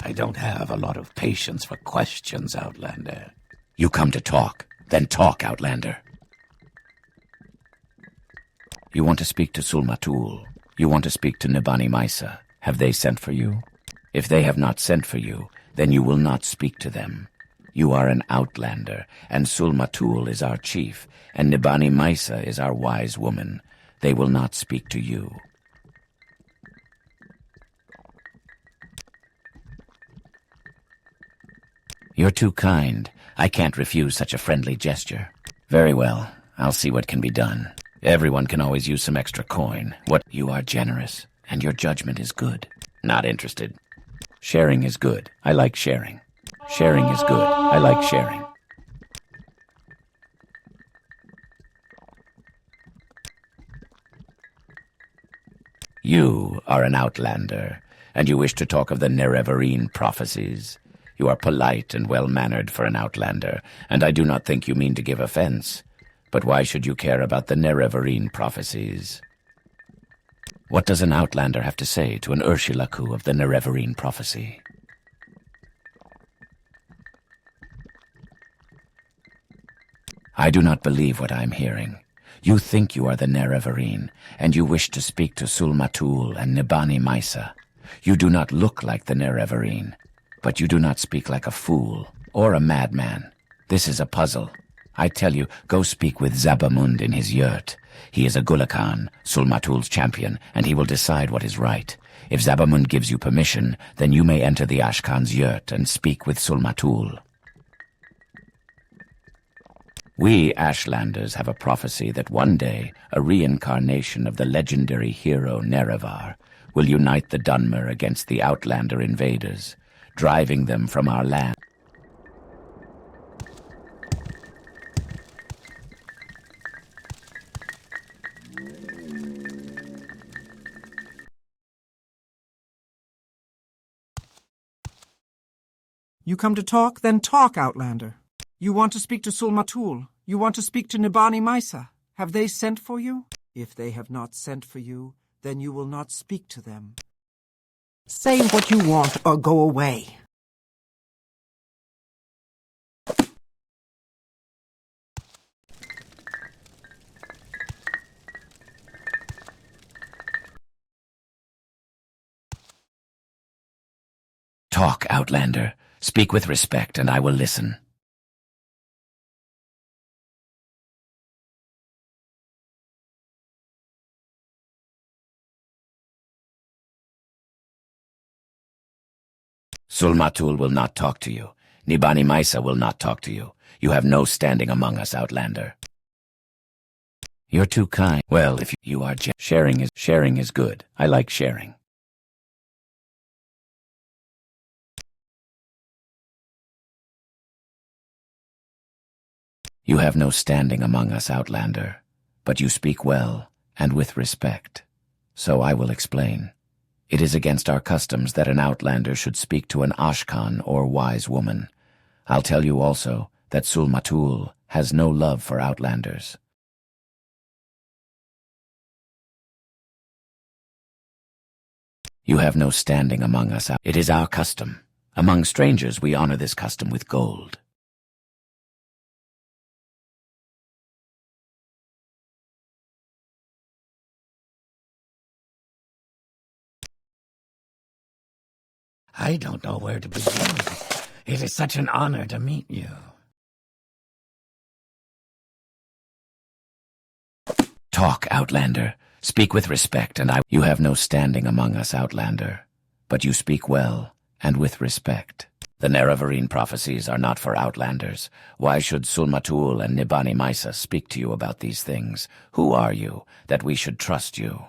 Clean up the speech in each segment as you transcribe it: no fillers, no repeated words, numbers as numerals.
I don't have a lot of patience for questions, Outlander. You come to talk, then talk, Outlander. You want to speak to Sul-Matul. You want to speak to Nibani Maisa. Have they sent for you? If they have not sent for you, then you will not speak to them. You are an Outlander, and Sul-Matul is our chief, and Nibani Maisa is our wise woman. They will not speak to you. You're too kind. I can't refuse such a friendly gesture. Very well. I'll see what can be done. Everyone can always use some extra coin. You are generous, and your judgment is good. Not interested. Sharing is good. I like sharing. Sharing is good. I like sharing. You are an Outlander, and you wish to talk of the Nerevarine prophecies. You are polite and well-mannered for an Outlander, and I do not think you mean to give offense. But why should you care about the Nerevarine prophecies? What does an Outlander have to say to an Ursulaku of the Nerevarine prophecy? I do not believe what I am hearing. You think you are the Nerevarine, and you wish to speak to Sul-Matul and Nibani Maisa. You do not look like the Nerevarine, but you do not speak like a fool or a madman. This is a puzzle. I tell you, go speak with Zabamund in his yurt. He is a Gulakan, Sul-Matul's champion, and he will decide what is right. If Zabamund gives you permission, then you may enter the Ashkan's yurt and speak with Sul-Matul. We Ashlanders have a prophecy that one day a reincarnation of the legendary hero Nerevar will unite the Dunmer against the Outlander invaders, driving them from our land. You come to talk? Then talk, Outlander. You want to speak to Sul-Matul. You want to speak to Nibani Maisa. Have they sent for you? If they have not sent for you, then you will not speak to them. Say what you want or go away. Talk, Outlander. Speak with respect, and I will listen. Sul-Matul will not talk to you. Nibani Maisa will not talk to you. You have no standing among us, Outlander. You're too kind. Well, if you are sharing is good. I like sharing. You have no standing among us, Outlander, but you speak well and with respect. So I will explain. It is against our customs that an Outlander should speak to an Ashkan or wise woman. I'll tell you also that Sul-Matul has no love for Outlanders. You have no standing among us. It is our custom. Among strangers, we honor this custom with gold. I don't know where to begin. It is such an honor to meet you. Talk, Outlander. Speak with respect, and You have no standing among us, Outlander, but you speak well and with respect. The Nerevarine prophecies are not for Outlanders. Why should Sul-Matul and Nibani Maisa speak to you about these things? Who are you, that we should trust you?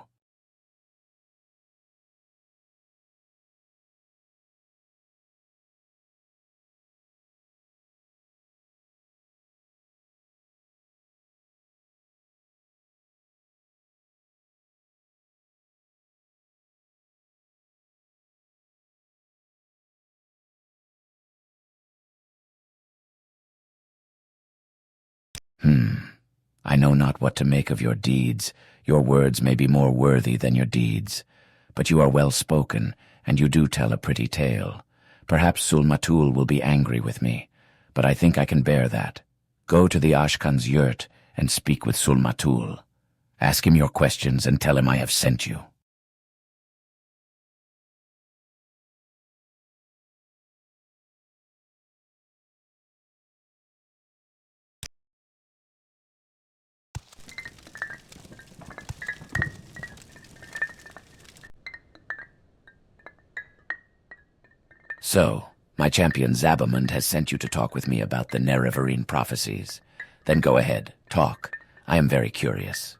I know not what to make of your deeds. Your words may be more worthy than your deeds. But you are well spoken, and you do tell a pretty tale. Perhaps Sul-Matul will be angry with me, but I think I can bear that. Go to the Ashkan's yurt and speak with Sul-Matul. Ask him your questions and tell him I have sent you. So, my champion Zabamund has sent you to talk with me about the Nerevarine prophecies. Then go ahead, talk. I am very curious.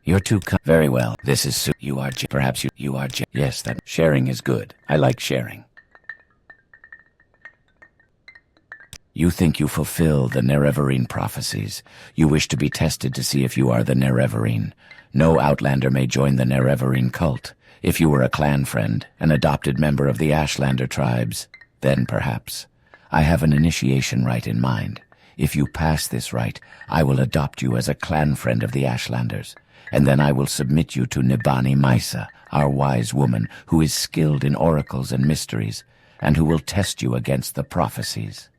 You're too very well. This is you are perhaps you are yes, that sharing is good. I like sharing. You think you fulfill the Nerevarine prophecies. You wish to be tested to see if you are the Nerevarine. No Outlander may join the Nerevarine cult. If you were a clan friend, an adopted member of the Ashlander tribes, then perhaps. I have an initiation rite in mind. If you pass this rite, I will adopt you as a clan friend of the Ashlanders, and then I will submit you to Nibani Maisa, our wise woman, who is skilled in oracles and mysteries, and who will test you against the prophecies.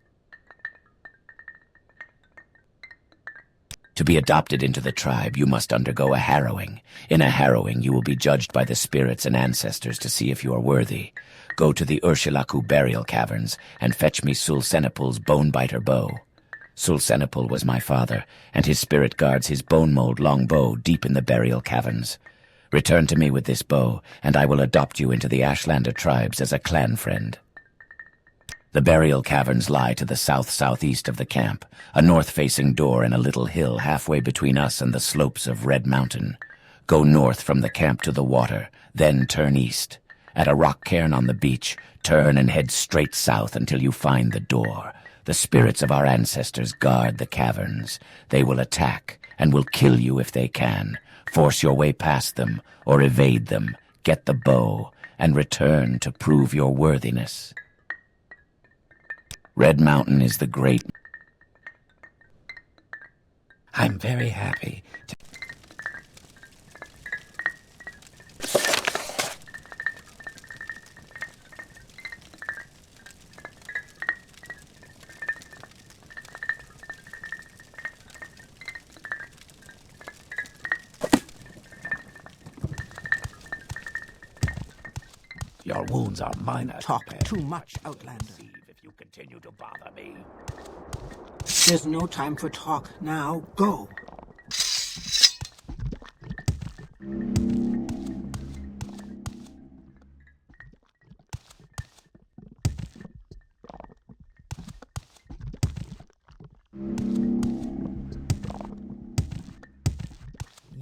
To be adopted into the tribe, you must undergo a harrowing. In a harrowing, you will be judged by the spirits and ancestors to see if you are worthy. Go to the Urshilaku burial caverns and fetch me Sul-Senepul's bone-biter bow. Sul-Senepul was my father, and his spirit guards his bone-mold long bow deep in the burial caverns. Return to me with this bow, and I will adopt you into the Ashlander tribes as a clan friend. The burial caverns lie to the south-southeast of the camp, a north-facing door in a little hill halfway between us and the slopes of Red Mountain. Go north from the camp to the water, then turn east. At a rock cairn on the beach, turn and head straight south until you find the door. The spirits of our ancestors guard the caverns. They will attack and will kill you if they can. Force your way past them or evade them. Get the bow and return to prove your worthiness. Red Mountain is the great... I'm very happy to... Your wounds are minor. Talk too much, Outlander. If you continue to bother me. There's no time for talk. Now, go.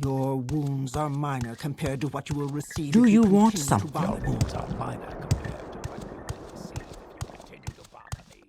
Your wounds are minor compared to what you will receive. Do you want something? Your wounds are minor compared to what you will receive if you continue to bother me.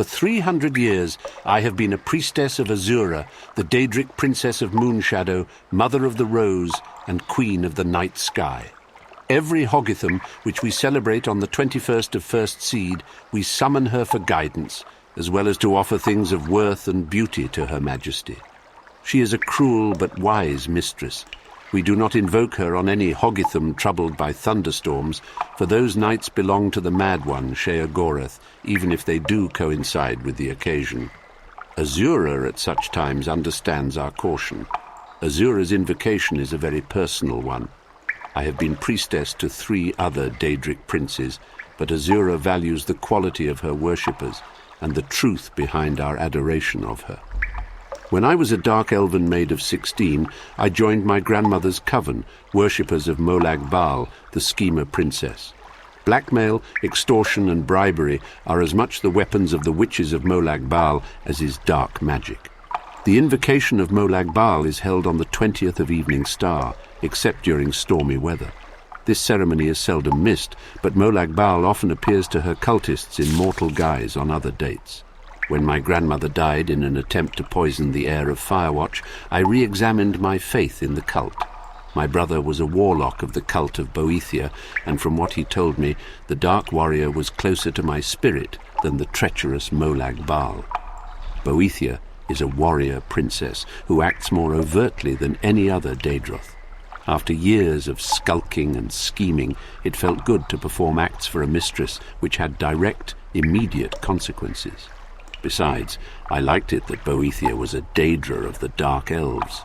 For 300 years, I have been a priestess of Azura, the Daedric princess of Moonshadow, mother of the Rose, and queen of the night sky. Every Hoggitham, which we celebrate on the 21st of First Seed, we summon her for guidance, as well as to offer things of worth and beauty to Her Majesty. She is a cruel but wise mistress. We do not invoke her on any Hoggitham troubled by thunderstorms, for those nights belong to the Mad One, Sheogorath, even if they do coincide with the occasion. Azura at such times understands our caution. Azura's invocation is a very personal one. I have been priestess to 3 other Daedric princes, but Azura values the quality of her worshippers and the truth behind our adoration of her. When I was a dark elven maid of 16, I joined my grandmother's coven, worshippers of Molag Bal, the schemer princess. Blackmail, extortion and bribery are as much the weapons of the witches of Molag Bal as is dark magic. The invocation of Molag Bal is held on the 20th of Evening Star, except during stormy weather. This ceremony is seldom missed, but Molag Bal often appears to her cultists in mortal guise on other dates. When my grandmother died in an attempt to poison the air of Firewatch, I re-examined my faith in the cult. My brother was a warlock of the cult of Boethia, and from what he told me, the Dark Warrior was closer to my spirit than the treacherous Molag Bal. Boethia is a warrior princess who acts more overtly than any other Daedroth. After years of skulking and scheming, it felt good to perform acts for a mistress which had direct, immediate consequences. Besides, I liked it that Boethia was a Daedra of the Dark Elves.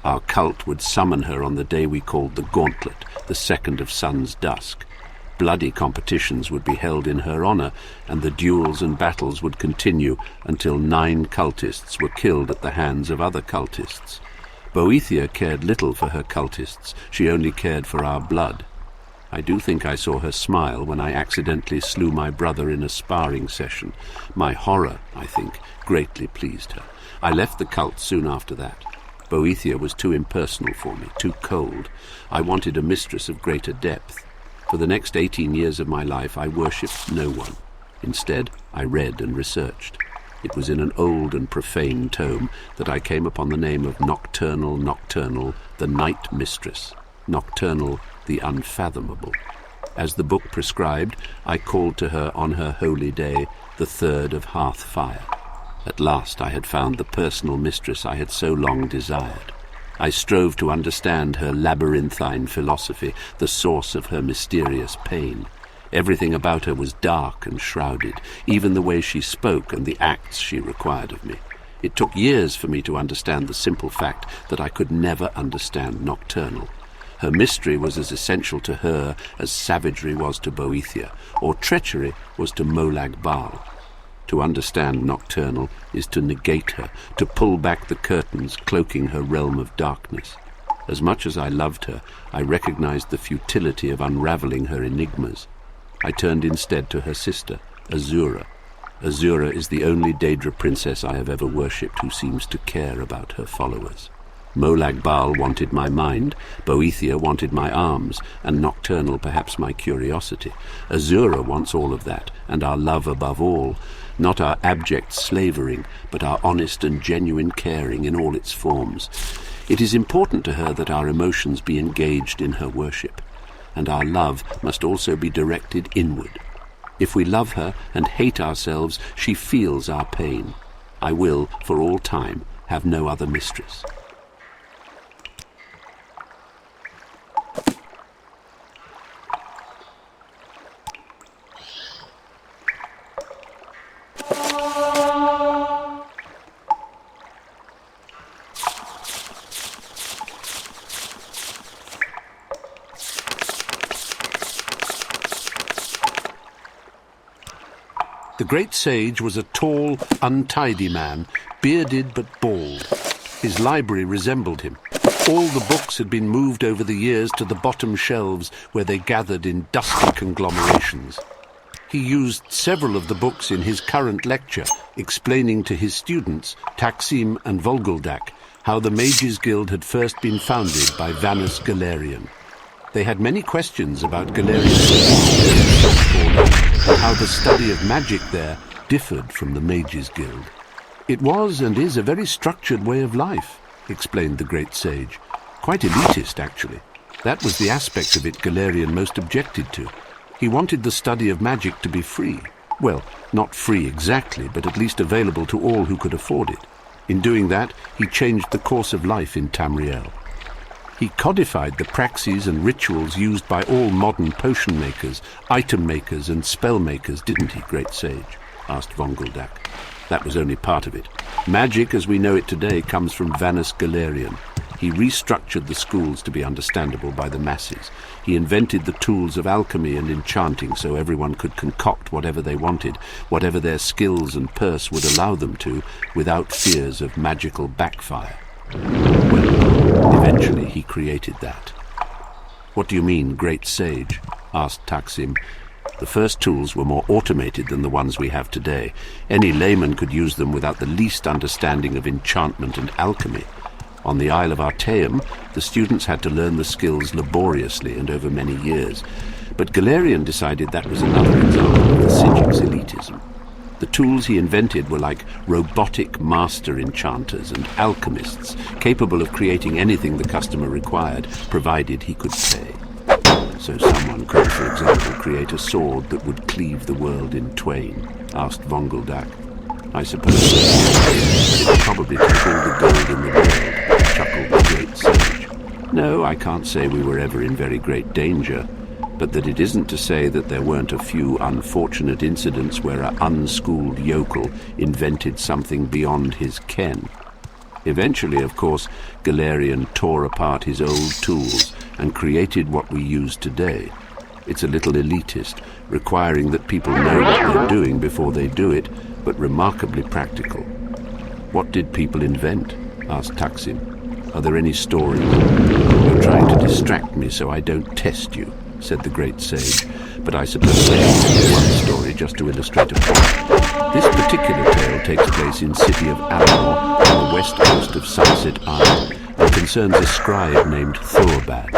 Our cult would summon her on the day we called the Gauntlet, the 2nd of Sun's dusk. Bloody competitions would be held in her honor, and the duels and battles would continue until 9 cultists were killed at the hands of other cultists. Boethia cared little for her cultists. She only cared for our blood. I do think I saw her smile when I accidentally slew my brother in a sparring session. My horror, I think, greatly pleased her. I left the cult soon after that. Boethia was too impersonal for me, too cold. I wanted a mistress of greater depth. For the next 18 years of my life, I worshipped no one. Instead, I read and researched. It was in an old and profane tome that I came upon the name of Nocturnal, the Night Mistress. Nocturnal, the Unfathomable. As the book prescribed, I called to her on her holy day, the 3rd of Hearthfire. At last I had found the personal mistress I had so long desired. I strove to understand her labyrinthine philosophy, the source of her mysterious pain. Everything about her was dark and shrouded, even the way she spoke and the acts she required of me. It took years for me to understand the simple fact that I could never understand Nocturnal. Her mystery was as essential to her as savagery was to Boethia, or treachery was to Molag Bal. To understand Nocturnal is to negate her, to pull back the curtains cloaking her realm of darkness. As much as I loved her, I recognized the futility of unraveling her enigmas. I turned instead to her sister, Azura. Azura is the only Daedra princess I have ever worshipped who seems to care about her followers. Molag Bal wanted my mind, Boethia wanted my arms, and Nocturnal perhaps my curiosity. Azura wants all of that, and our love above all, not our abject slavering, but our honest and genuine caring in all its forms. It is important to her that our emotions be engaged in her worship, and our love must also be directed inward. If we love her and hate ourselves, she feels our pain. I will, for all time, have no other mistress. The great sage was a tall, untidy man, bearded but bald. His library resembled him. All the books had been moved over the years to the bottom shelves where they gathered in dusty conglomerations. He used several of the books in his current lecture, explaining to his students, Taksim and Volguldak, how the Mages Guild had first been founded by Vanus Galerion. They had many questions about Galerion and how the study of magic there differed from the Mages Guild. It was and is a very structured way of life, explained the great sage. Quite elitist, actually. That was the aspect of it Galerion most objected to. He wanted the study of magic to be free. Well, not free exactly, but at least available to all who could afford it. In doing that, he changed the course of life in Tamriel. He codified the praxes and rituals used by all modern potion makers, item makers and spell makers, didn't he, great sage? Asked Volguldak. That was only part of it. Magic as we know it today comes from Vanus Galerion. He restructured the schools to be understandable by the masses. He He invented the tools of alchemy and enchanting so everyone could concoct whatever they wanted, whatever their skills and purse would allow them to, without fears of magical backfire. Well, eventually he created that. "What do you mean, great sage?" asked Taksim. "The first tools were more automated than the ones we have today. Any layman could use them without the least understanding of enchantment and alchemy. On the Isle of Artaeum, the students had to learn the skills laboriously and over many years. But Galerian decided that was another example of the Sigic's elitism. The tools he invented were like robotic master enchanters and alchemists, capable of creating anything the customer required, provided he could pay. So someone could, for example, create a sword that would cleave the world in twain?" asked Vongeldak. "I suppose so, but it would probably take all the gold in the world," chuckled the great sage. "No, I can't say we were ever in very great danger, but that it isn't to say that there weren't a few unfortunate incidents where an unschooled yokel invented something beyond his ken. Eventually, of course, Galerian tore apart his old tools and created what we use today. It's a little elitist, requiring that people know what they're doing before they do it, but remarkably practical." "What did people invent?" asked Taksim. "Are there any stories?" "You're trying to distract me so I don't test you," said the great sage, "but I suppose I can tell you one story just to illustrate a point. This particular tale takes place in city of Alanor on the west coast of Sunset Isle and concerns a scribe named Thorbad.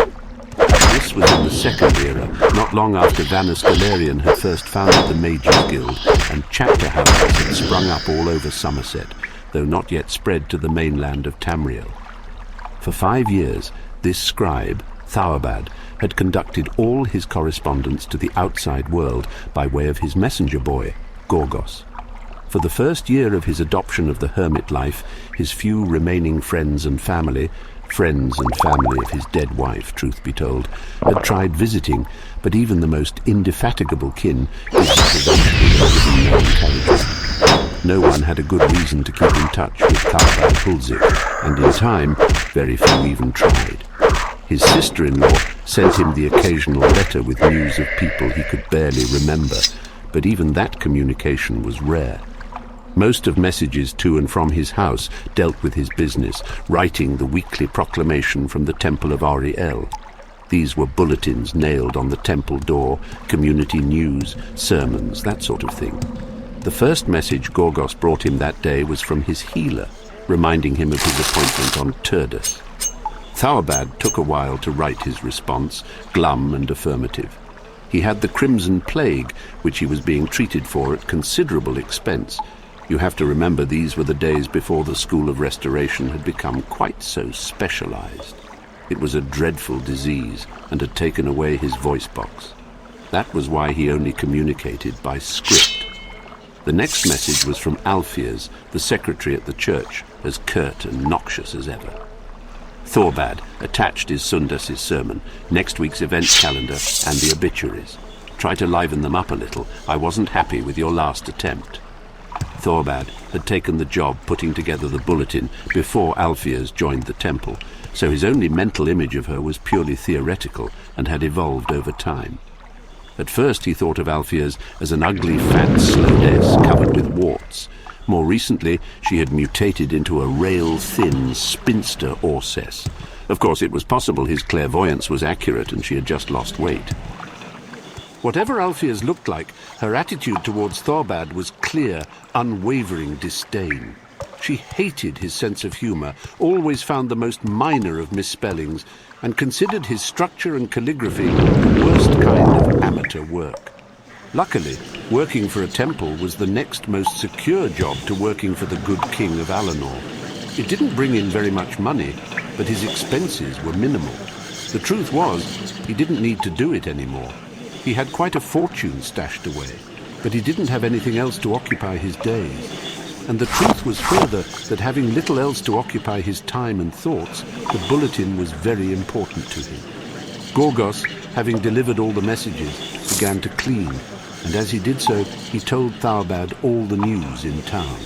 This was in the Second Era, not long after Vanus Galerian had first founded the Mages Guild, and chapter houses had sprung up all over Somerset, though not yet spread to the mainland of Tamriel. For 5 years, this scribe, Thorbad, had conducted all his correspondence to the outside world by way of his messenger boy, Gorgos. For the first year of his adoption of the hermit life, his few remaining friends and family of his dead wife, truth be told, had tried visiting, but even the most indefatigable kin did not eventually know territory. No one had a good reason to keep in touch with Thorbad Pulzik, and in time, very few even tried. His sister-in-law sent him the occasional letter with news of people he could barely remember, but even that communication was rare. Most of messages to and from his house dealt with his business, writing the weekly proclamation from the Temple of Ariel. These were bulletins nailed on the temple door, community news, sermons, that sort of thing. The first message Gorgos brought him that day was from his healer, reminding him of his appointment on Turdus. Thorbad took a while to write his response, glum and affirmative. He had the Crimson Plague, which he was being treated for at considerable expense. You have to remember these were the days before the School of Restoration had become quite so specialized. It was a dreadful disease and had taken away his voice box. That was why he only communicated by script. The next message was from Alpheus, the secretary at the church, as curt and noxious as ever. Thorbad attached his Sundas's sermon, next week's events calendar, and the obituaries. Try to liven them up a little. I wasn't happy with your last attempt. Thorbad had taken the job putting together the bulletin before Alpheus joined the temple, so his only mental image of her was purely theoretical and had evolved over time. At first he thought of Alpheus as an ugly fat slowdess covered with warts. More recently, she had mutated into a rail-thin spinster Orcess. Of course, it was possible his clairvoyance was accurate and she had just lost weight. Whatever Alpheus looked like, her attitude towards Thorbad was clear, unwavering disdain. She hated his sense of humor, always found the most minor of misspellings, and considered his structure and calligraphy the worst kind of amateur work. Luckily, working for a temple was the next most secure job to working for the good king of Alanor. It didn't bring in very much money, but his expenses were minimal. The truth was, he didn't need to do it anymore. He had quite a fortune stashed away, but he didn't have anything else to occupy his days. And the truth was further that having little else to occupy his time and thoughts, the bulletin was very important to him. Gorgos, having delivered all the messages, began to clean, and as he did so, he told Thorbad all the news in town.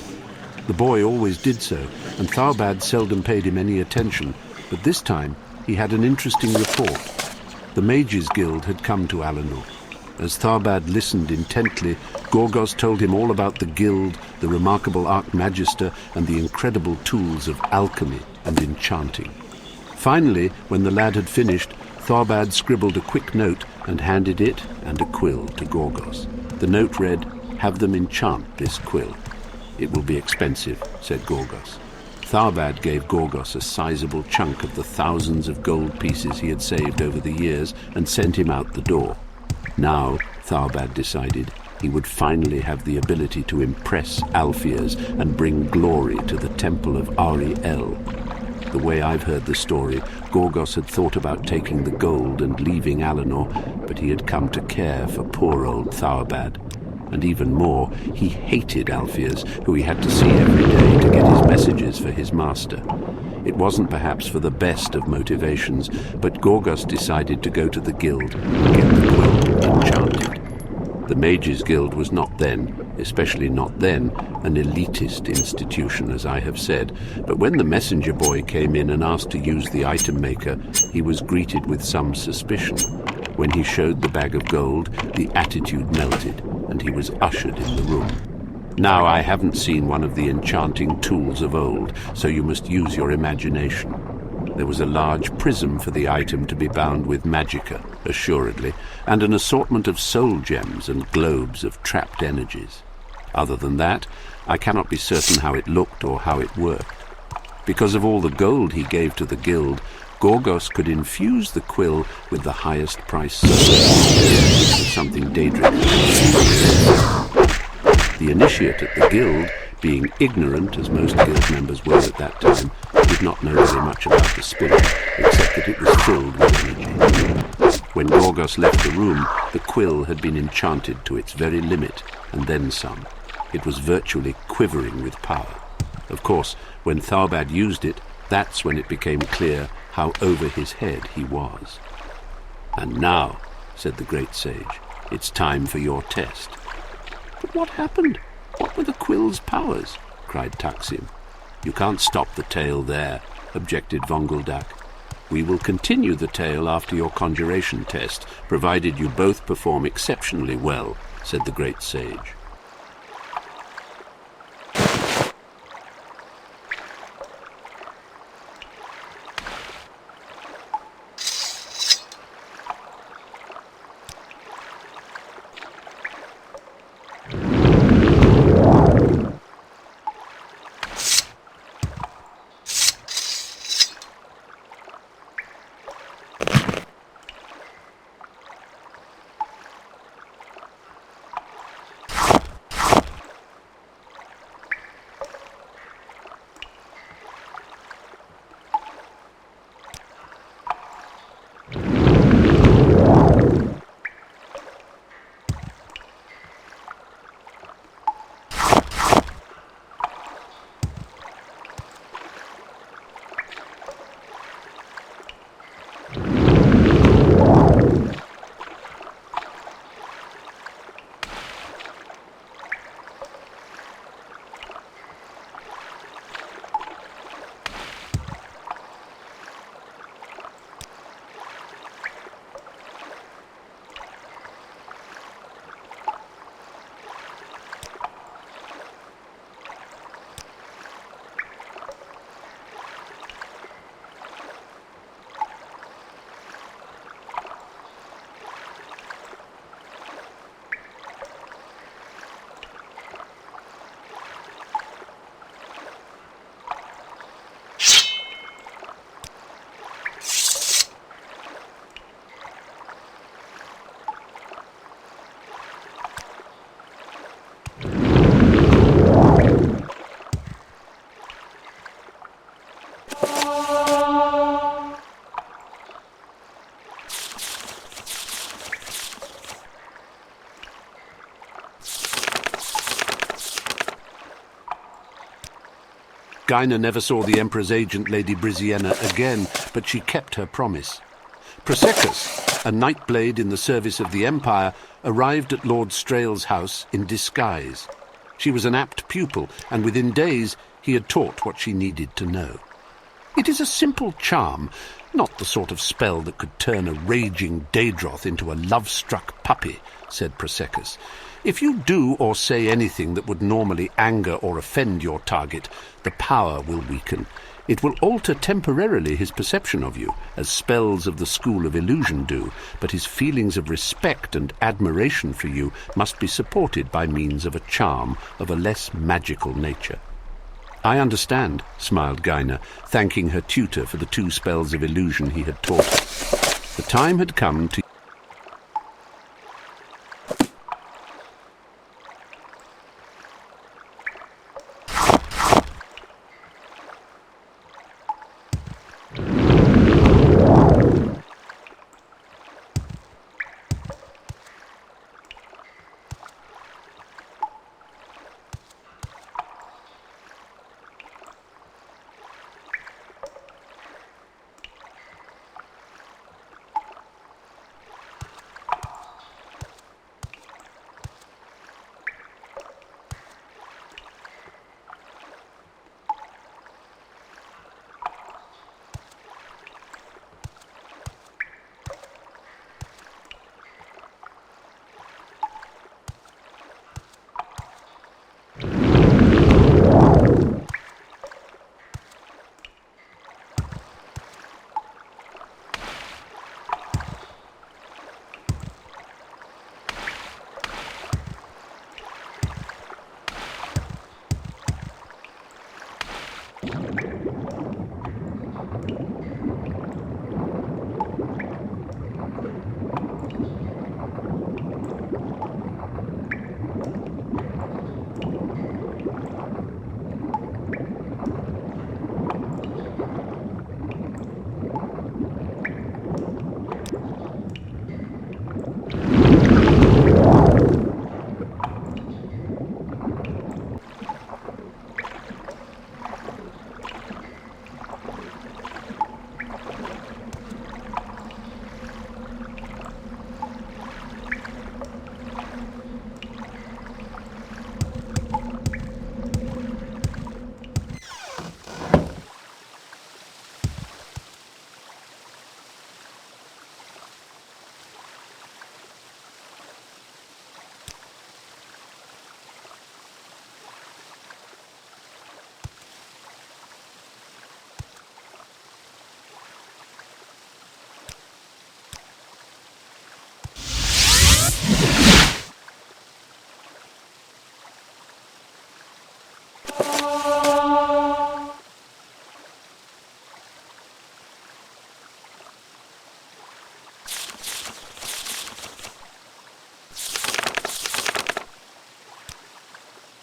The boy always did so, and Thorbad seldom paid him any attention, but this time he had an interesting report. The Mages Guild had come to Alinor. As Tharbad listened intently, Gorgos told him all about the guild, the remarkable Archmagister, and the incredible tools of alchemy and enchanting. Finally, when the lad had finished, Tharbad scribbled a quick note and handed it and a quill to Gorgos. The note read, "Have them enchant this quill." "It will be expensive," said Gorgos. Tharbad gave Gorgos a sizable chunk of the thousands of gold pieces he had saved over the years and sent him out the door. Now, Tharbad decided, he would finally have the ability to impress Alfiers and bring glory to the temple of Ari-El. The way I've heard the story, Gorgos had thought about taking the gold and leaving Alinor, but he had come to care for poor old Tharbad. And even more, he hated Alfiers, who he had to see every day to get his messages for his master. It wasn't perhaps for the best of motivations, but Gorgos decided to go to the guild and get the quill enchanted. The Mages Guild was not then, especially not then, an elitist institution, as I have said, but when the messenger boy came in and asked to use the item maker, he was greeted with some suspicion. When he showed the bag of gold, the attitude melted, and he was ushered in the room. "Now, I haven't seen one of the enchanting tools of old, so you must use your imagination." There was a large prism for the item to be bound with magicka, assuredly, and an assortment of soul gems and globes of trapped energies. Other than that, I cannot be certain how it looked or how it worked. Because of all the gold he gave to the guild, Gorgos could infuse the quill with the highest price soul, which was something Daedric. The initiate at the guild, being ignorant, as most guild members were at that time, did not know very much about the spirit, except that it was filled with energy. When Gorgos left the room, the quill had been enchanted to its very limit, and then some. It was virtually quivering with power. Of course, when Tharbad used it, that's when it became clear how over his head he was. "And now," said the great sage, "it's time for your test." "But what happened? What were the quill's powers?" cried Taksim. "You can't stop the tale there," objected Vonguldak. "We will continue the tale after your conjuration test, provided you both perform exceptionally well," said the great sage. Gaina never saw the Emperor's agent, Lady Brizienna, again, but she kept her promise. Prosecus, a nightblade in the service of the Empire, arrived at Lord Strail's house in disguise. She was an apt pupil, and within days he had taught what she needed to know. It is a simple charm, not the sort of spell that could turn a raging Daedroth into a love-struck puppy, said Prosecus. If you do or say anything that would normally anger or offend your target, the power will weaken. It will alter temporarily his perception of you, as spells of the School of Illusion do, but his feelings of respect and admiration for you must be supported by means of a charm of a less magical nature. I understand, smiled Gaina, thanking her tutor for the 2 spells of illusion he had taught her. The time had come to...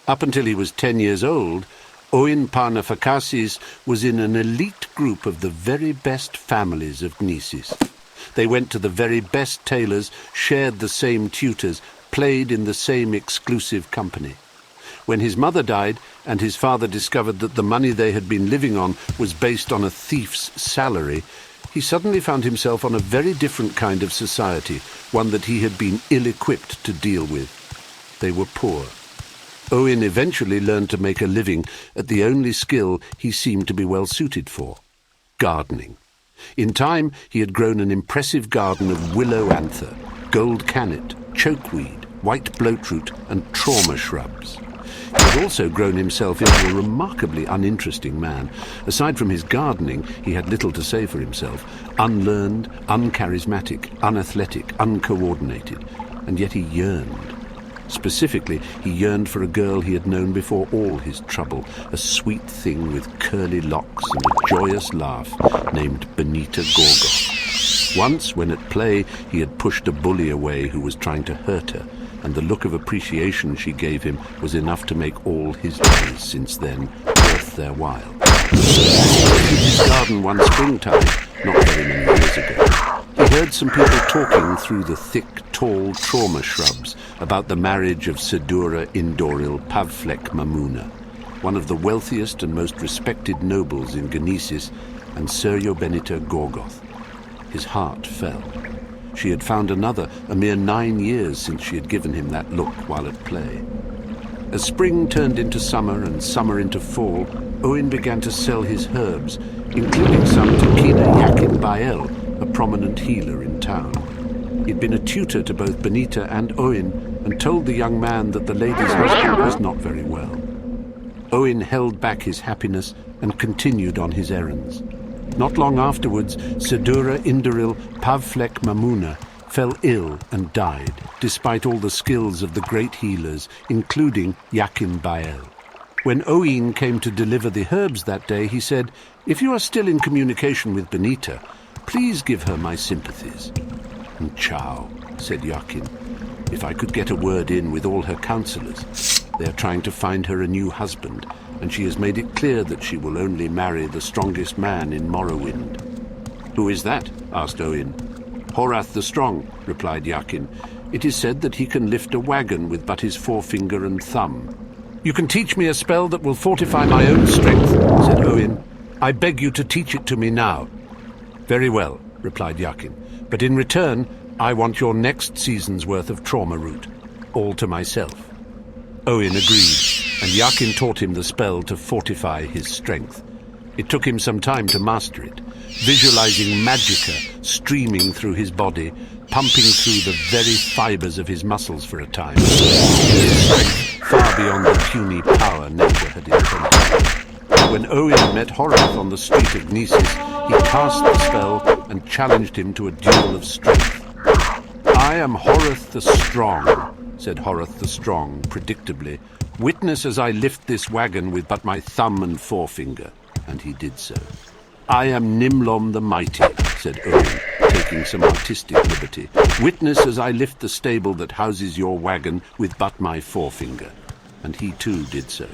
Up until he was 10 years old, Oin Parnafakasis was in an elite group of the very best families of Gnesis. They went to the very best tailors, shared the same tutors, played in the same exclusive company. When his mother died and his father discovered that the money they had been living on was based on a thief's salary, he suddenly found himself on a very different kind of society, one that he had been ill-equipped to deal with. They were poor. Owen eventually learned to make a living at the only skill he seemed to be well suited for: gardening. In time, he had grown an impressive garden of willow anther, gold cannet, chokeweed, white bloatroot, and trauma shrubs. He had also grown himself into a remarkably uninteresting man. Aside from his gardening, he had little to say for himself: unlearned, uncharismatic, unathletic, uncoordinated, and yet he yearned. Specifically, he yearned for a girl he had known before all his trouble, a sweet thing with curly locks and a joyous laugh, named Benita Gorgoth. Once, when at play, he had pushed a bully away who was trying to hurt her, and the look of appreciation she gave him was enough to make all his days since then worth their while. In his garden one springtime, not very many years ago, he heard some people talking through the thick, tall trauma shrubs about the marriage of Sedura Indoril Pavflek Mamuna, one of the wealthiest and most respected nobles in Gnesis, and Seryo Benita Gorgoth. His heart fell. She had found another a mere 9 years since she had given him that look while at play. As spring turned into summer and summer into fall, Owen began to sell his herbs. including some to Kina Yakin Bael, a prominent healer in town. He'd been a tutor to both Benita and Owen and told the young man that the lady's husband was not very well. Owen held back his happiness and continued on his errands. Not long afterwards, Sedura Indaril Pavflek Mamuna fell ill and died, despite all the skills of the great healers, including Yakin Bael. When Owen came to deliver the herbs that day, he said, "If you are still in communication with Benita, please give her my sympathies." "And Chow," said Yakin, "if I could get a word in with all her counselors. They are trying to find her a new husband, and she has made it clear that she will only marry the strongest man in Morrowind." "Who is that?" asked Owen. "Horath the Strong," replied Yakin. "It is said that he can lift a wagon with but his forefinger and thumb." "You can teach me a spell that will fortify my own strength," said Owen. "I beg you to teach it to me now." "Very well," replied Yakin. "But in return, I want your next season's worth of trauma root, all to myself." Owen agreed, and Yakin taught him the spell to fortify his strength. It took him some time to master it, visualizing magicka streaming through his body, pumping through the very fibers of his muscles for a time. His strength far beyond the puny power nature had intended. When Owen met Horath on the street of Gnesis, he cast the spell and challenged him to a duel of strength. "I am Horath the Strong," said Horath the Strong, predictably. "Witness as I lift this wagon with but my thumb and forefinger." And he did so. "I am Nimlom the Mighty," said Owen, taking some artistic liberty. "Witness as I lift the stable that houses your wagon with but my forefinger." And he too did so.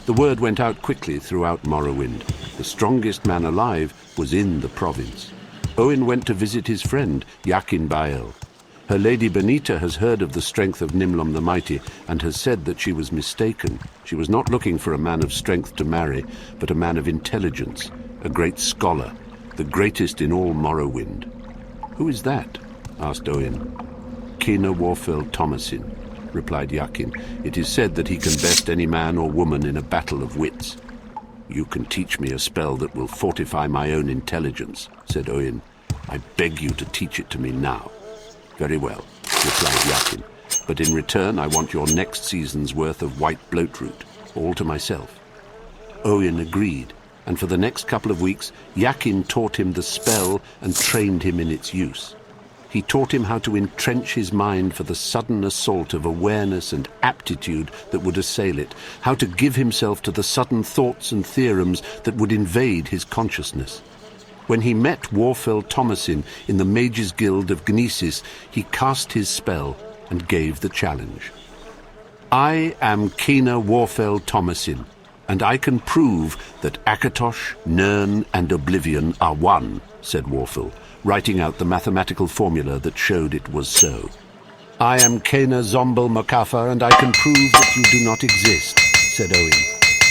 The word went out quickly throughout Morrowind. The strongest man alive was in the province. Owen went to visit his friend, Yakin Bael. Her lady Benita has heard of the strength of Nimlom the Mighty and has said that she was mistaken. She was not looking for a man of strength to marry, but a man of intelligence, a great scholar, the greatest in all Morrowind. "Who is that?" asked Owen. "Kina Warfell Thomasin," replied Yakin. "It is said that he can best any man or woman in a battle of wits." "You can teach me a spell that will fortify my own intelligence," said Owen. "I beg you to teach it to me now." "Very well," replied Yakin, "but in return I want your next season's worth of white bloatroot, all to myself." Owen agreed, and for the next couple of weeks Yakin taught him the spell and trained him in its use. He taught him how to entrench his mind for the sudden assault of awareness and aptitude that would assail it, how to give himself to the sudden thoughts and theorems that would invade his consciousness. When he met Warfell Thomasin in the Mages Guild of Gnesis, he cast his spell and gave the challenge. "I am Kina Warfell Thomasin, and I can prove that Akatosh, Nirn, and Oblivion are one," said Warfell, writing out the mathematical formula that showed it was so. "I am Kena Zombel Mokafa, and I can prove that you do not exist," said Owen.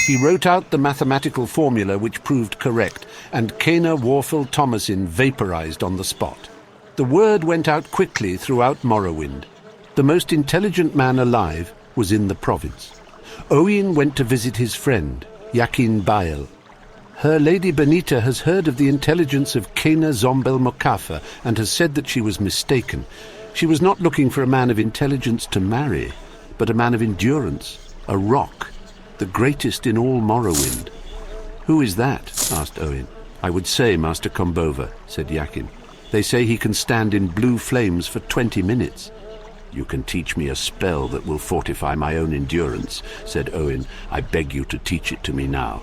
He wrote out the mathematical formula which proved correct, and Kena Warfell Thomasin vaporized on the spot. The word went out quickly throughout Morrowind. The most intelligent man alive was in the province. Owen went to visit his friend, Yakin Bael. Her lady Benita has heard of the intelligence of Kena Zombel Mokafa and has said that she was mistaken. She was not looking for a man of intelligence to marry, but a man of endurance, a rock, the greatest in all Morrowind. "Who is that?" asked Owen. "I would say Master Kombova," said Yakin. "They say he can stand in blue flames for 20 minutes. "You can teach me a spell that will fortify my own endurance," said Owen. "I beg you to teach it to me now."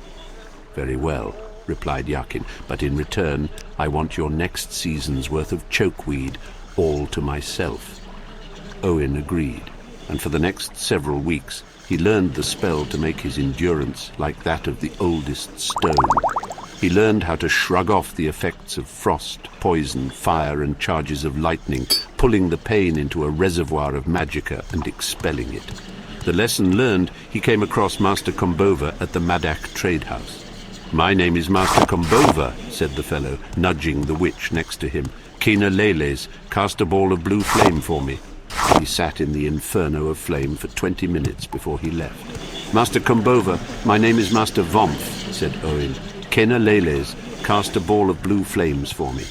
"Very well," replied Yakin, "but in return I want your next season's worth of chokeweed, all to myself." Owen agreed, and for the next several weeks he learned the spell to make his endurance like that of the oldest stone. He learned how to shrug off the effects of frost, poison, fire, and charges of lightning, pulling the pain into a reservoir of magicka and expelling it. The lesson learned, he came across Master Kombova at the Madak trade house. "My name is Master Kombova," said the fellow, nudging the witch next to him. "Kina Leles, cast a ball of blue flame for me." He sat in the inferno of flame for 20 minutes before he left. "Master Kombova, my name is Master Vomf," said Owen. "Kena Leles, cast a ball of blue flames for me.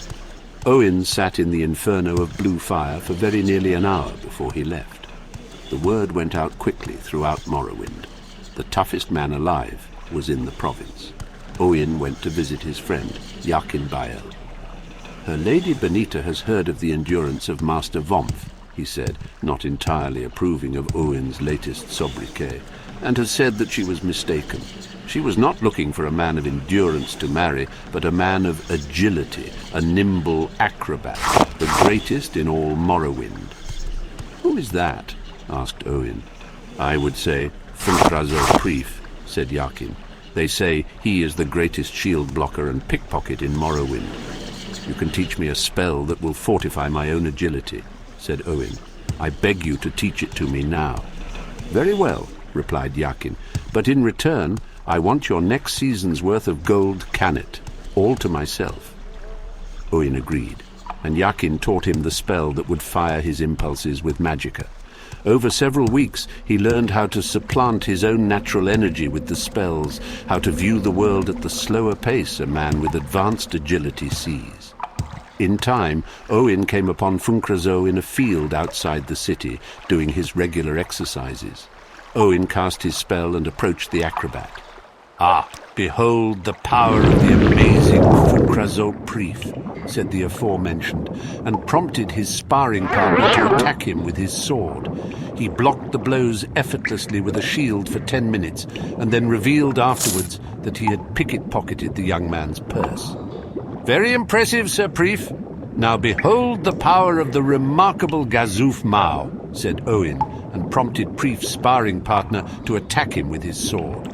Owen sat in the inferno of blue fire for very nearly an hour before he left. The word went out quickly throughout Morrowind. The toughest man alive was in the province. Owen went to visit his friend, Bael. "Her Lady Benita has heard of the endurance of Master Vomf," he said, not entirely approving of Owen's latest sobriquet, "and has said that she was mistaken. She was not looking for a man of endurance to marry, but a man of agility, a nimble acrobat, the greatest in all Morrowind." "Who is that?" asked Owen. "I would say Funkrazo Prief," said Yakin. "They say he is the greatest shield blocker and pickpocket in Morrowind." "You can teach me a spell that will fortify my own agility," said Owen. "I beg you to teach it to me now." "Very well," replied Yakin, "but in return I want your next season's worth of gold cannet, all to myself." Owen agreed, and Yakin taught him the spell that would fire his impulses with magicka. Over several weeks he learned how to supplant his own natural energy with the spells, how to view the world at the slower pace a man with advanced agility sees. In time, Owen came upon Funkrazo in a field outside the city, doing his regular exercises. Owen cast his spell and approached the acrobat. "Ah, behold the power of the amazing Funkrazo Prief," said the aforementioned, and prompted his sparring partner to attack him with his sword. He blocked the blows effortlessly with a shield for 10 minutes, and then revealed afterwards that he had picket-pocketed the young man's purse. "Very impressive, Sir Prief. Now behold the power of the remarkable Gazoof Mao," said Owen, and prompted Prief's sparring partner to attack him with his sword.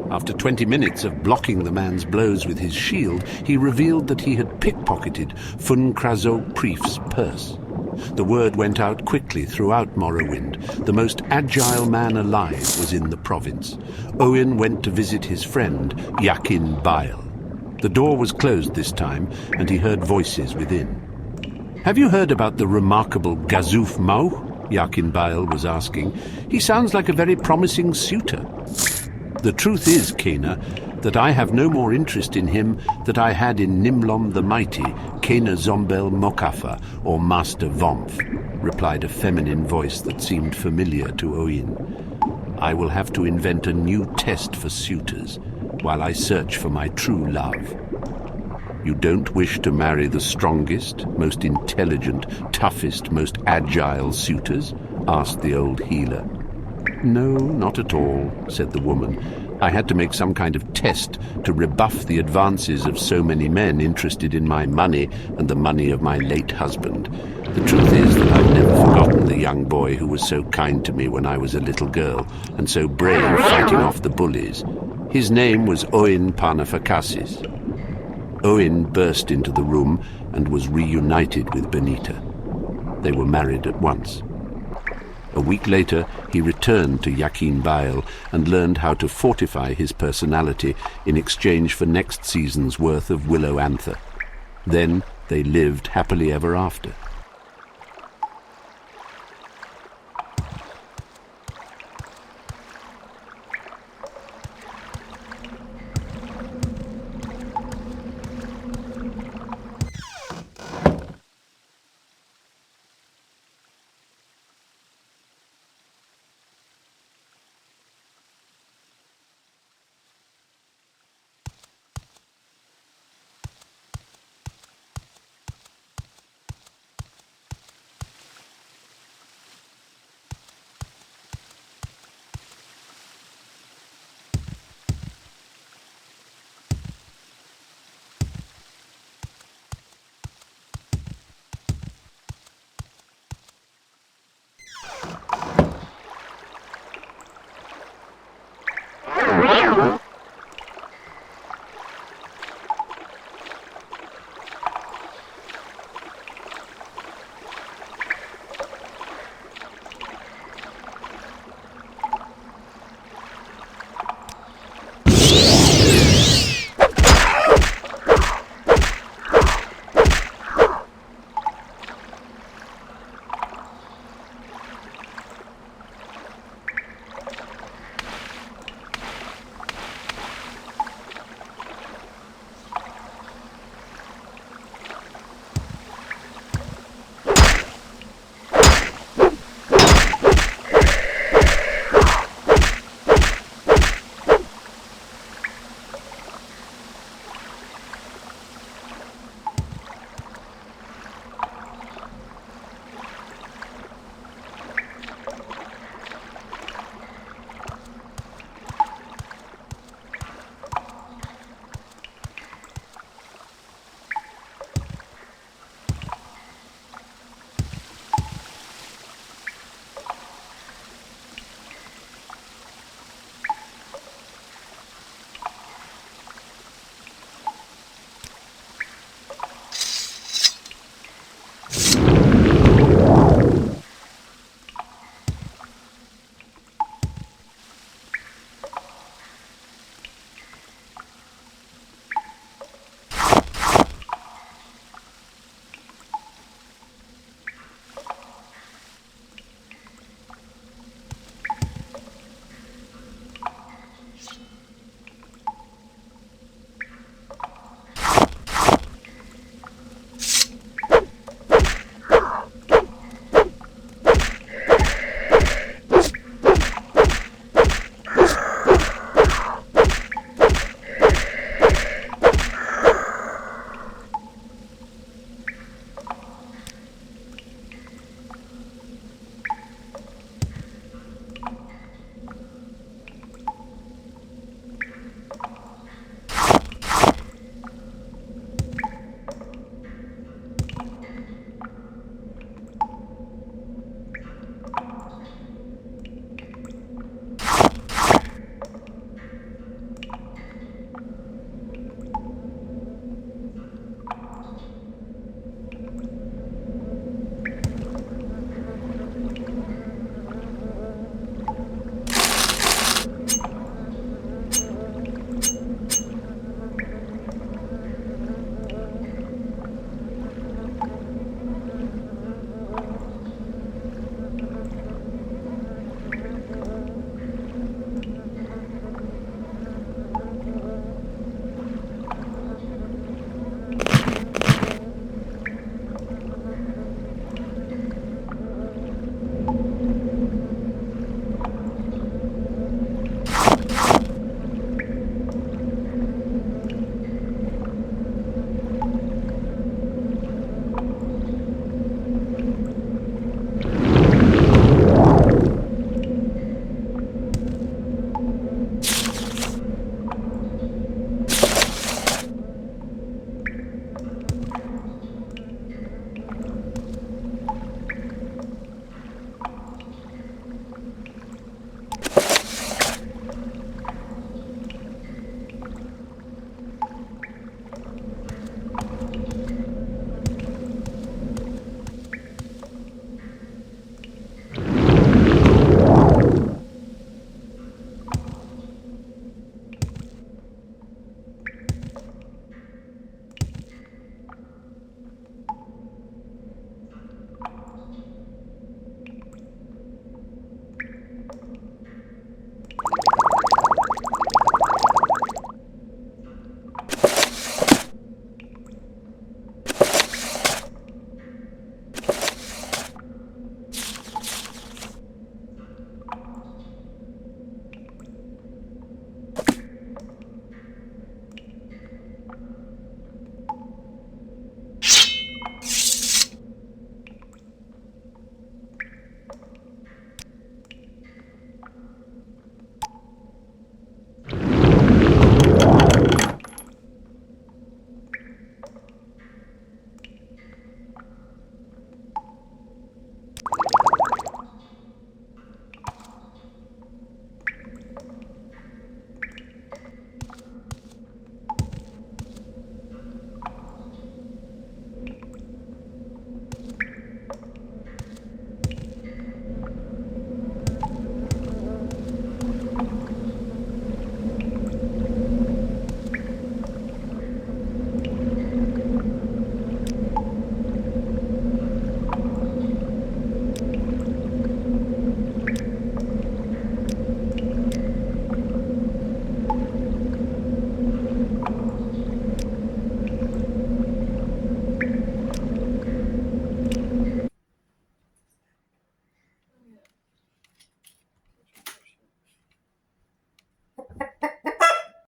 After 20 minutes of blocking the man's blows with his shield, he revealed that he had pickpocketed Funkrazo Prief's purse. The word went out quickly throughout Morrowind. The most agile man alive was in the province. Owen went to visit his friend, Bael. The door was closed this time, and he heard voices within. "Have you heard about the remarkable Gazoof Mao?" Bael was asking. "He sounds like a very promising suitor." "The truth is, Kena, that I have no more interest in him than I had in Nimlom the Mighty, Kena Zombel Mokafa, or Master Vomf," replied a feminine voice that seemed familiar to Owen. "I will have to invent a new test for suitors, while I search for my true love." "You don't wish to marry the strongest, most intelligent, toughest, most agile suitors?" asked the old healer. "No, not at all," said the woman. "I had to make some kind of test to rebuff the advances of so many men interested in my money and the money of my late husband. The truth is that I've never forgotten the young boy who was so kind to me when I was a little girl, and so brave fighting off the bullies. His name was Owen Parnafakasis." Owen burst into the room and was reunited with Benita. They were married at once. A week later, he returned to Bael and learned how to fortify his personality in exchange for next season's worth of willow anther. Then they lived happily ever after.